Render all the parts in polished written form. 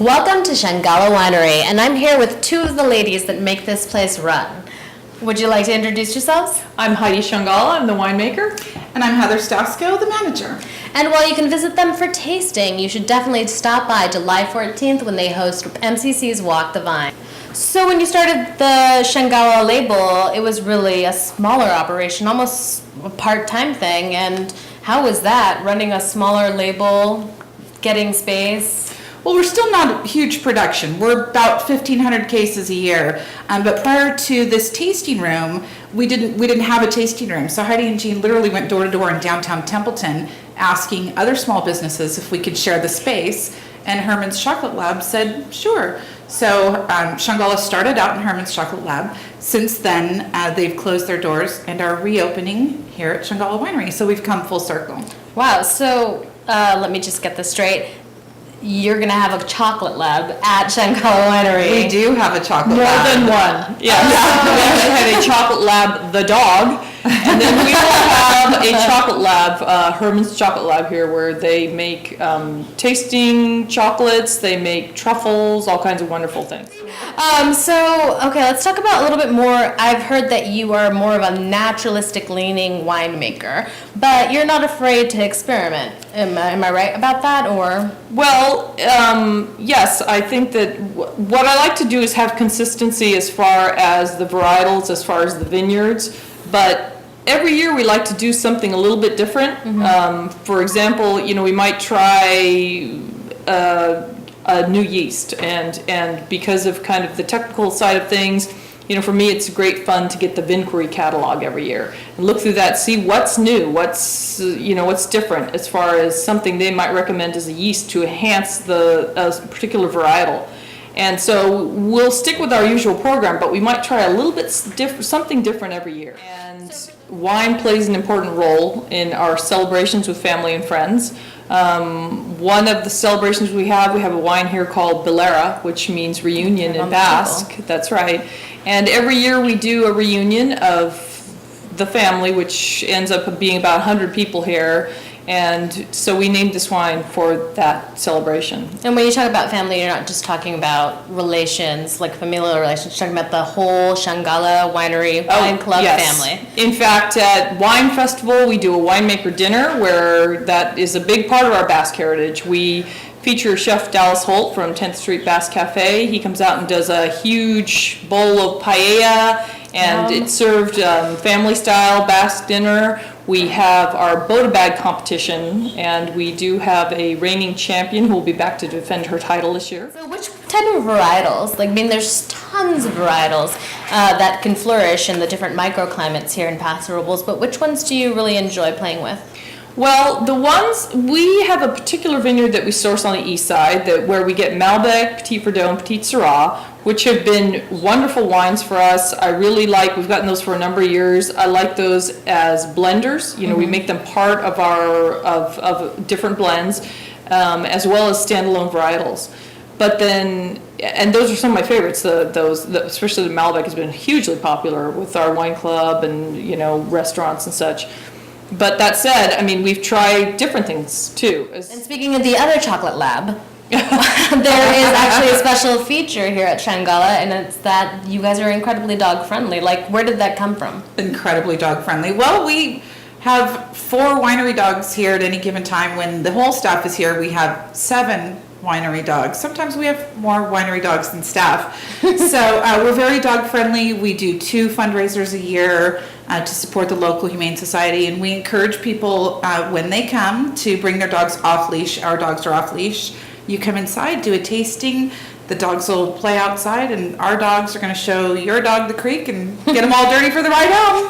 Welcome to Changala Winery, and I'm here with two of the ladies that make this place run. Would you like to introduce yourselves? I'm Heidi Changala, I'm the winemaker. And I'm Heather Stasko, the manager. And while you can visit them for tasting, you should definitely stop by July 14th when they host MCC's Walk the Vine. So when you started the Changala label, it was really a smaller operation, almost a part-time thing. And how was that, running a smaller label, getting space? Well, we're still not a huge production. We're about 1,500 cases a year. But prior to this tasting room, we didn't have a tasting room. So Heidi and Jean literally went door to door in downtown Templeton, asking other small businesses if we could share the space. And Herman's Chocolate Lab said, sure. So Changala started out in Herman's Chocolate Lab. Since then, they've closed their doors and are reopening here at Changala Winery. So we've come full circle. Wow, so let me just get this straight. You're going to have a chocolate lab at Changala Winery. We do have a chocolate More lab. than one. Yeah. We actually have a chocolate lab, the dog, and then we will have a chocolate lab, Herman's Chocolate Lab here, where they make tasting chocolates, they make truffles, all kinds of wonderful things. Okay, let's talk about a little bit more. I've heard that you are more of a naturalistic leaning winemaker, but you're not afraid to experiment. Am I right about that, or? Well, yes, I think that what I like to do is have consistency as far as the varietals, as far as the vineyards, but every year we like to do something a little bit different. For example, we might try a new yeast, and because of kind of the technical side of things, for me it's great fun to get the Vinquery catalog every year and look through that, see what's new, what's different as far as something they might recommend as a yeast to enhance a particular varietal. And so we'll stick with our usual program, but we might try a little bit something different every year. And wine plays an important role in our celebrations with family and friends. One of the celebrations we have a wine here called Bilera, which means reunion in Basque. That's right. And every year we do a reunion of the family, which ends up being about 100 people here. And so we named this wine for that celebration. And when you talk about family, you're not just talking about relations, like familial relations, you're talking about the whole Changala Winery Wine Club family. In fact, at Wine Festival, we do a winemaker dinner where that is a big part of our Basque heritage. We feature Chef Dallas Holt from 10th Street Basque Cafe. He comes out and does a huge bowl of paella, and it's served family-style Basque dinner. We have our Boda Bag competition, and we do have a reigning champion who will be back to defend her title this year. So which type of varietals, there's tons of varietals that can flourish in the different microclimates here in Paso Robles, but which ones do you really enjoy playing with? Well, we have a particular vineyard that we source on the east side where we get Malbec, Petit Verdot, and Petit Syrah, which have been wonderful wines for us. I really we've gotten those for a number of years. I like those as blenders. We make them part of of different blends, as well as standalone varietals. But then, and those are some of my favorites. Especially the Malbec has been hugely popular with our wine club and restaurants and such. But that said, we've tried different things too. And speaking of the other chocolate lab, there is actually a special feature here at Changala, and it's that you guys are incredibly dog friendly. Where did that come from? Incredibly dog friendly. Well, we have 4 winery dogs here at any given time. When the whole staff is here, we have 7 winery dogs. Sometimes we have more winery dogs than staff. So we're very dog friendly. We do 2 fundraisers a year to support the local Humane Society, and we encourage people when they come to bring their dogs off leash. Our dogs are off leash. You come inside, do a tasting, the dogs will play outside, and our dogs are going to show your dog the creek and get them all dirty for the ride home.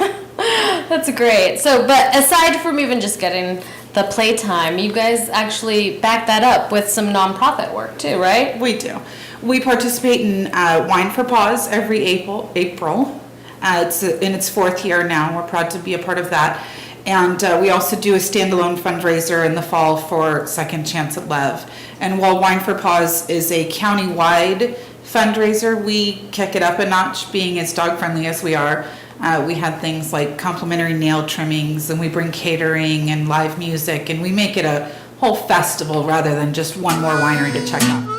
That's great. So, but aside from even just getting the playtime, you guys actually back that up with some nonprofit work too, right? We do. We participate in Wine for Paws every April. It's in its 4th year now. We're proud to be a part of that. And we also do a standalone fundraiser in the fall for Second Chance at Love. And while Wine for Paws is a county-wide fundraiser, we kick it up a notch, being as dog-friendly as we are. We had things like complimentary nail trimmings, and we bring catering and live music, and we make it a whole festival rather than just one more winery to check out.